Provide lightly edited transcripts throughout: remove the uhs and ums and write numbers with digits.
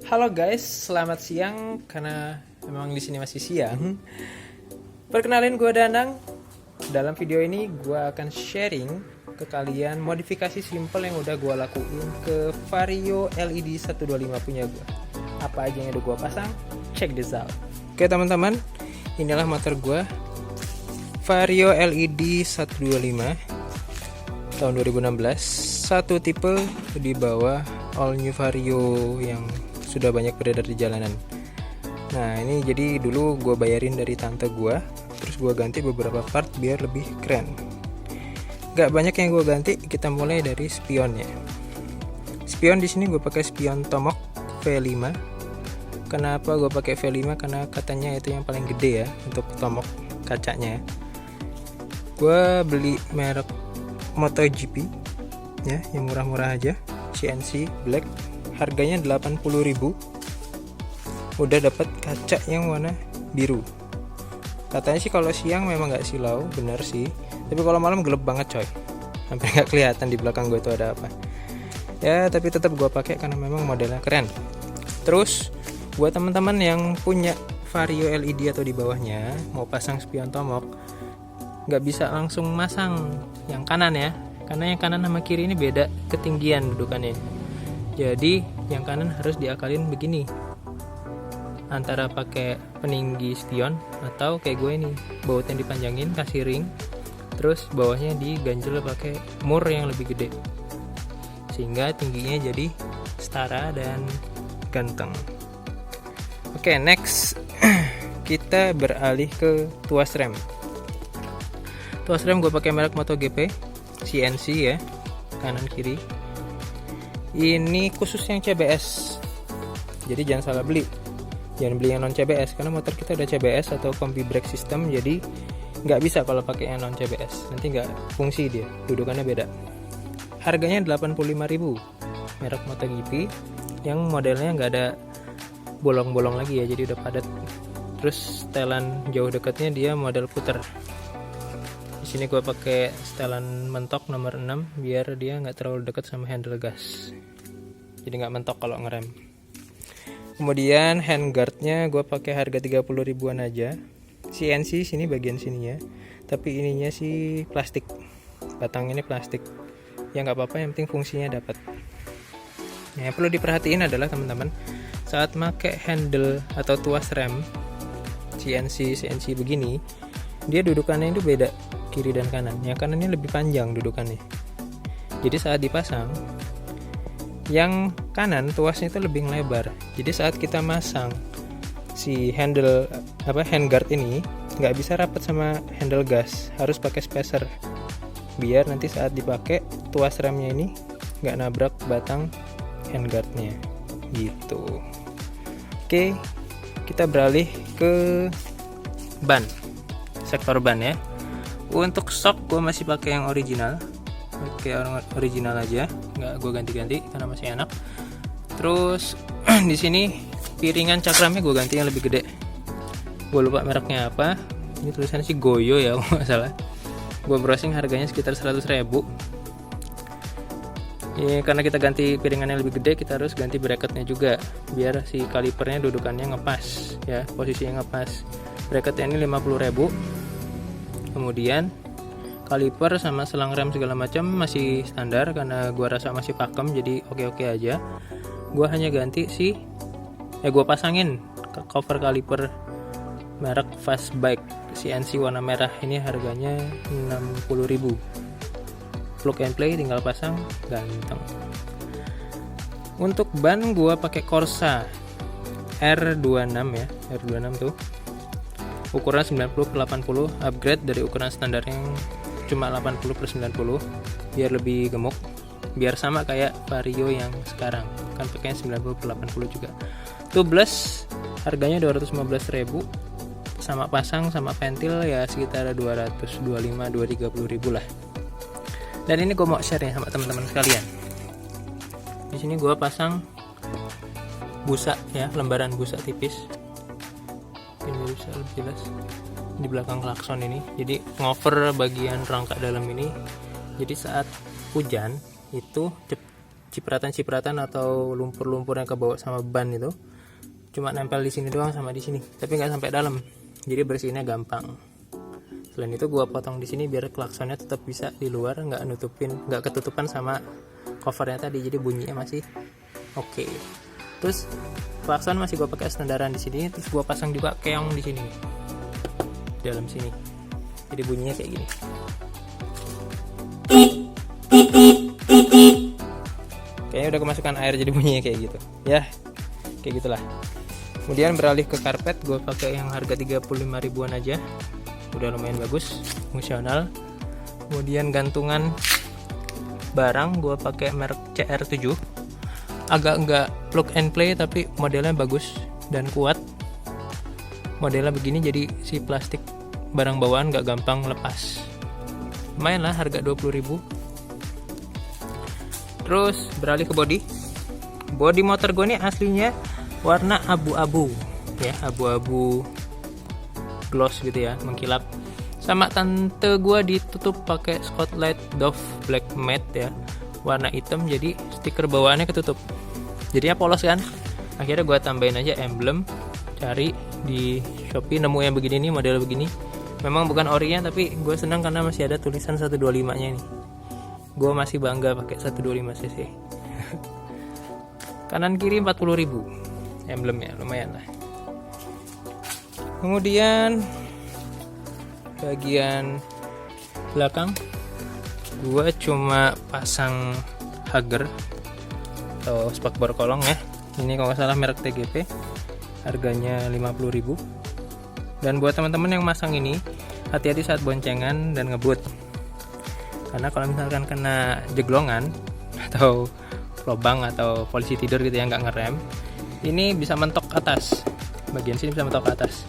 Halo guys, selamat siang karena memang di sini masih siang. Perkenalin, gue Danang. Dalam video ini gue akan sharing ke kalian modifikasi simple yang udah gue lakuin ke Vario LED 125 punya gue. Apa aja yang udah gue pasang? Check this out. Oke teman-teman, inilah motor gue Vario LED 125 tahun 2016. Satu tipe di bawah all new Vario yang sudah banyak beredar di jalanan. Nah ini jadi dulu gue bayarin dari tante gue, terus gue ganti beberapa part biar lebih keren. Gak banyak yang gue ganti, kita mulai dari spionnya. Spion di sini gue pakai spion Tomok V5. Kenapa gue pakai V5? Karena katanya itu yang paling gede ya untuk Tomok kacanya. Gue beli merek MotoGP ya, yang murah-murah aja, CNC Black. Harganya 80.000. Udah dapat kaca yang warna biru. Katanya sih kalau siang memang nggak silau, bener sih. Tapi kalau malam gelap banget coy. Hampir nggak kelihatan di belakang gue itu ada apa. Ya tapi tetap gue pakai karena memang modelnya keren. Terus buat teman-teman yang punya Vario LED atau di bawahnya mau pasang spion Tomok, nggak bisa langsung masang yang kanan ya, karena yang kanan sama kiri ini beda ketinggian dudukannya. Jadi yang kanan harus diakalin begini, antara pakai peninggi spion atau kayak gue ini, bautnya dipanjangin kasih ring, terus bawahnya diganjel pakai mur yang lebih gede sehingga tingginya jadi setara dan ganteng. Oke, next kita beralih ke tuas rem. Tuas rem gue pakai merek MotoGP CNC ya, kanan kiri. Ini khusus yang CBS, jadi jangan salah beli, jangan beli yang non CBS karena motor kita udah CBS atau combi brake system, jadi nggak bisa kalau pakai yang non CBS, nanti nggak fungsi dia, dudukannya beda. Harganya 85.000, merek MotoGP yang modelnya nggak ada bolong-bolong lagi ya, jadi udah padat. Terus setelan jauh dekatnya dia model puter. Di sini gue pakai setelan mentok nomor 6 biar dia nggak terlalu dekat sama handle gas, jadi nggak mentok kalau ngerem. Kemudian handguardnya gue pakai harga 30 ribuan aja, CNC sini bagian sininya, tapi ininya sih plastik, batang ini plastik. Ya nggak apa-apa, yang penting fungsinya dapat. Nah, yang perlu diperhatiin adalah teman-teman, saat pakai handle atau tuas rem CNC begini, dia dudukannya itu beda kiri dan kanan. Yang kanannya lebih panjang dudukannya, jadi saat dipasang yang kanan tuasnya itu lebih lebar, jadi saat kita masang si handguard ini nggak bisa rapat sama handle gas, harus pakai spacer biar nanti saat dipakai tuas remnya ini nggak nabrak batang handguardnya gitu. Oke, kita beralih ke ban, sektor ban ya. Untuk shock gue masih pakai yang original, original aja, nggak gue ganti-ganti karena masih enak. Terus di sini piringan cakramnya gue ganti yang lebih gede, gue lupa mereknya apa. Ini tulisannya sih Goyo ya kalau nggak salah. Gue browsing harganya sekitar 100.000. Ya, karena kita ganti piringan yang lebih gede, kita harus ganti bracketnya juga biar si kalipernya dudukannya ngepas ya, posisinya ngepas. Bracketnya ini 50.000. Kemudian kaliper sama selang rem segala macam masih standar karena gua rasa masih pakem, jadi oke-oke aja. Gua hanya ganti gua pasangin cover kaliper merek Fastbike CNC warna merah, ini harganya 60.000. Plug and play, tinggal pasang, ganteng. Untuk ban gua pakai Corsa R26 ya, R26 tuh ukuran 90/80, upgrade dari ukuran standar yang cuma 80/90 biar lebih gemuk, biar sama kayak Vario yang sekarang kan pakainya 90/80 juga. Tubeless harganya 215.000, sama pasang sama ventil ya sekitar 230 ribu lah. Dan ini gue mau share ya sama teman-teman sekalian. Di sini gue pasang busa ya, lembaran busa tipis. Ini bisa lebih jelas di belakang klakson ini, jadi ngover bagian rangka dalam ini, jadi saat hujan itu cipratan-cipratan atau lumpur-lumpur yang kebawa sama ban itu cuma nempel di sini doang sama di sini, tapi nggak sampai dalam, jadi bersihinnya gampang. Selain itu gua potong di sini biar klaksonnya tetap bisa di luar, nggak ketutupan sama covernya tadi, jadi bunyinya masih oke. Terus klakson masih gua pakai standaran di sini, terus gua pasang juga keong di sini, di dalam sini, jadi bunyinya kayak gini. Kayaknya udah kemasukan air jadi bunyinya kayak gitu ya, kayak gitulah. Kemudian beralih ke karpet, gue pakai yang harga 35 ribuan aja, udah lumayan bagus, fungsional. Kemudian gantungan barang gue pakai merek CR7, agak enggak plug and play tapi modelnya bagus dan kuat. Modelnya begini jadi si plastik barang bawaan nggak gampang lepas. Lumayan lah, harga 20 ribu. Terus beralih ke body motor gue nih aslinya warna abu-abu ya, abu-abu gloss gitu ya, mengkilap. Sama tante gue ditutup pakai Spotlight Dove Black Matte ya, warna hitam, jadi stiker bawaannya ketutup, jadinya polos kan. Akhirnya gue tambahin aja emblem, cari di Shopee nemu yang begini nih, model begini. Memang bukan orinya, tapi gue senang karena masih ada tulisan 125 nya nih. Gue masih bangga pakai 125 cc. Kanan kiri 40 ribu emblemnya, lumayan lah. Kemudian bagian belakang gue cuma pasang hager atau spakbor kolong ya. Ini kalau nggak salah merek TGP, harganya 50 ribu. Dan buat teman-teman yang masang ini, hati-hati saat boncengan dan ngebut, karena kalau misalkan kena jeglongan atau lubang atau polisi tidur gitu ya, nggak ngerem, ini bisa mentok atas, bagian sini bisa mentok atas,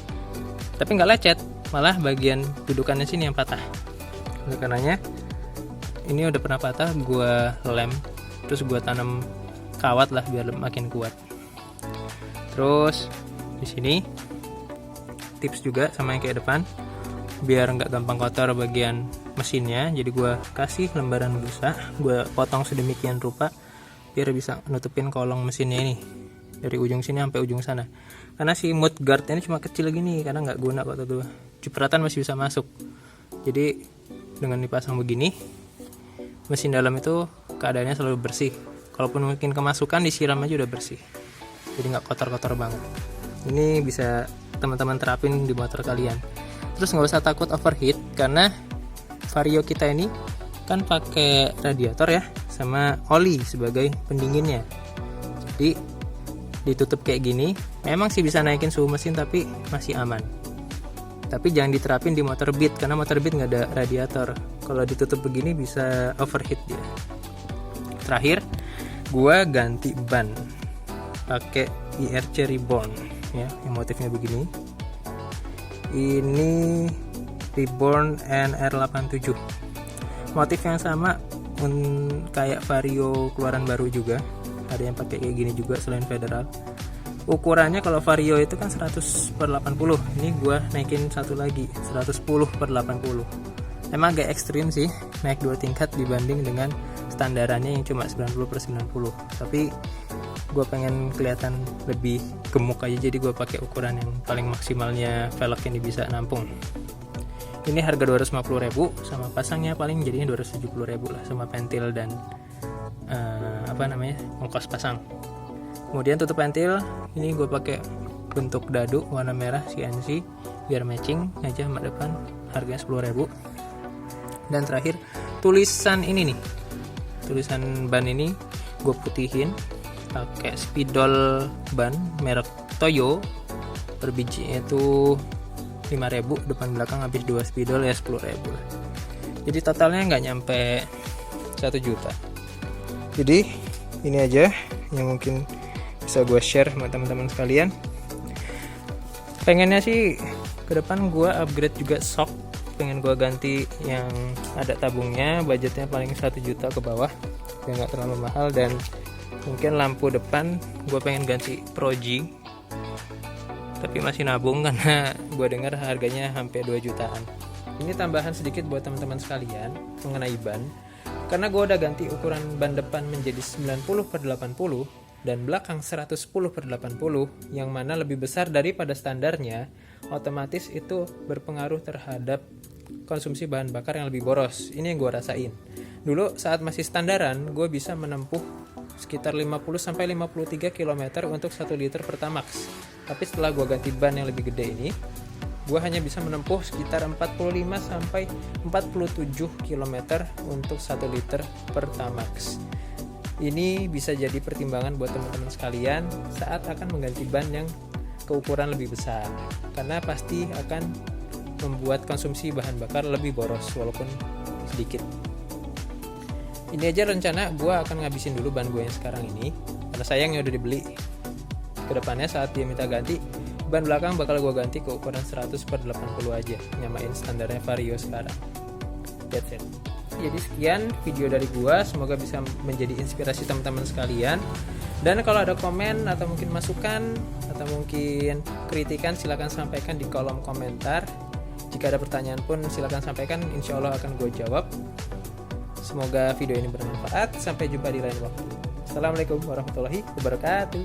tapi nggak lecet, malah bagian dudukannya sini yang patah. Oleh karenanya ini udah pernah patah, gue lem, terus gue tanam kawat lah biar makin kuat. Terus di sini tips juga sama yang kayak depan, biar nggak gampang kotor bagian mesinnya, jadi gue kasih lembaran busa, gue potong sedemikian rupa biar bisa nutupin kolong mesinnya ini dari ujung sini sampai ujung sana. Karena si mud guard ini cuma kecil gini, karena nggak guna kok tuh, cipratan masih bisa masuk. Jadi dengan dipasang begini, mesin dalam itu keadaannya selalu bersih. Kalaupun mungkin kemasukan, disiram aja udah bersih, jadi nggak kotor-kotor banget. Ini bisa teman-teman terapin di motor kalian. Terus nggak usah takut overheat, karena Vario kita ini kan pakai radiator ya, sama oli sebagai pendinginnya. Jadi ditutup kayak gini, memang sih bisa naikin suhu mesin tapi masih aman. Tapi jangan diterapin di motor Beat, karena motor Beat nggak ada radiator. Kalau ditutup begini bisa overheat dia. Terakhir, gua ganti ban pakai IRC Reborn ya, yang motifnya begini. Ini Reborn NR87, motif yang sama kayak Vario keluaran baru juga, ada yang pakai kayak gini juga selain Federal. Ukurannya kalau Vario itu kan 100/80, ini gua naikin satu lagi 110/80. Emang agak ekstrim sih, naik 2 tingkat dibanding dengan standarannya yang cuma 90/90, tapi gue pengen kelihatan lebih gemuk aja, jadi gue pakai ukuran yang paling maksimalnya velg ini bisa nampung. Ini harga 250.000, sama pasangnya paling jadinya 270.000 lah, sama pentil dan ongkos pasang. Kemudian tutup pentil ini gue pakai bentuk dadu warna merah CNC biar matching aja sama depan, harganya 10.000. Dan terakhir tulisan ini nih, tulisan ban ini gue putihin pakai spidol ban merek Toyo, per bijinya itu 5.000, depan belakang habis 2 spidol ya 10.000 lah. Jadi totalnya nggak nyampe 1 juta. Jadi ini aja yang mungkin bisa gue share sama teman-teman sekalian. Pengennya sih ke depan gue upgrade juga shock, pengen gue ganti yang ada tabungnya, budgetnya paling 1 juta ke bawah, biar nggak terlalu mahal. Dan mungkin lampu depan gue pengen ganti Pro G, tapi masih nabung karena gue dengar harganya hampir 2 jutaan. Ini tambahan sedikit buat teman-teman sekalian mengenai ban. Karena gue udah ganti ukuran ban depan menjadi 90/80 dan belakang 110/80, yang mana lebih besar daripada standarnya, otomatis itu berpengaruh terhadap konsumsi bahan bakar yang lebih boros. Ini yang gue rasain. Dulu saat masih standaran, gue bisa menempuh sekitar 50-53 km untuk 1 liter Pertamax. Tapi setelah gue ganti ban yang lebih gede ini, gue hanya bisa menempuh sekitar 45-47 km untuk 1 liter Pertamax. Ini bisa jadi pertimbangan buat teman-teman sekalian saat akan mengganti ban yang keukuran lebih besar, karena pasti akan membuat konsumsi bahan bakar lebih boros walaupun sedikit. Ini aja rencana gue akan ngabisin dulu ban gue yang sekarang ini, karena sayangnya udah dibeli. Kedepannya saat dia minta ganti, ban belakang bakal gue ganti ke ukuran 100/80 aja, nyamain standarnya Vario sekarang. That's it. Jadi sekian video dari gue, semoga bisa menjadi inspirasi teman-teman sekalian. Dan kalau ada komen atau mungkin masukan atau mungkin kritikan, silahkan sampaikan di kolom komentar. Jika ada pertanyaan pun silahkan sampaikan, insya Allah akan gue jawab. Semoga video ini bermanfaat. Sampai jumpa di lain waktu. Assalamualaikum warahmatullahi wabarakatuh.